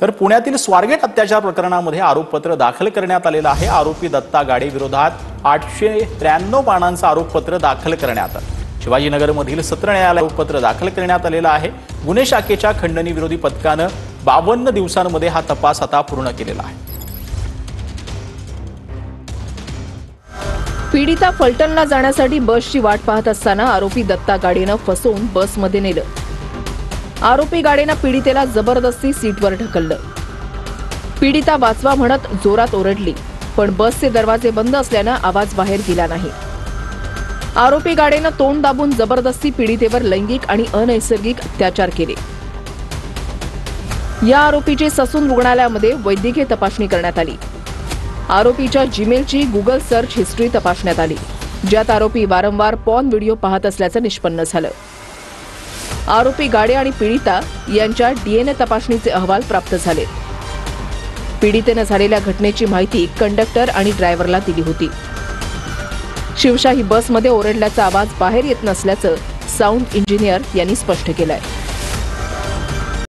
तर पुण्यातील स्वारगेट अत्याचार प्रकरणामध्ये आरोपपत्र दाखल करण्यात आलेलं आहे। आरोपी दत्ता गाडे विरोधात 893 पानांचं आरोपपत्र दाखल करण्यात आलं। शिवाजीनगरमधील सत्र न्यायालयात आरोपपत्र दाखल करण्यात आलेलं आहे। गुन्हे शाखेच्या खंडणी विरोधी पथकानं 52 दिवसांमध्ये हा तपास आता पूर्ण केलेला आहे। पीडिता फलटणला जाण्यासाठी बसची वाट पाहत असताना आरोपी दत्ता गाडेनं फसवून बसमध्ये नेलं। आरोपी गाडेनं पीडितेला जबरदस्ती सीटवर ढकललं। पीडिता वाचवा म्हणत जोरात ओरडली, पण बसचे दरवाजे बंद असल्यानं आवाज बाहेर गेला नाही। आरोपी गाडेनं तोंड दाबून जबरदस्ती पीडितेवर लैंगिक आणि अनैसर्गिक अत्याचार केले। या आरोपीची ससून रुग्णालयामध्ये वैद्यकीय तपासणी करण्यात आली। आरोपीच्या जीमेलची गुगल सर्च हिस्ट्री तपासण्यात आली, ज्यात आरोपी वारंवार पॉर्न व्हिडिओ पाहत असल्याचं निष्पन्न झालं। आरोपी गाडे आणि पीडिता यांच्या डीएनए तपासणीचे अहवाल प्राप्त झाले। पीडितेने झालेल्या घटनेची माहिती कंडक्टर आणि ड्रायव्हरला दिली होती। शिवशाही बसमध्ये ओरडल्याचा आवाज बाहेर येत नसल्याचं साऊंड इंजिनियर यांनी स्पष्ट केलंय।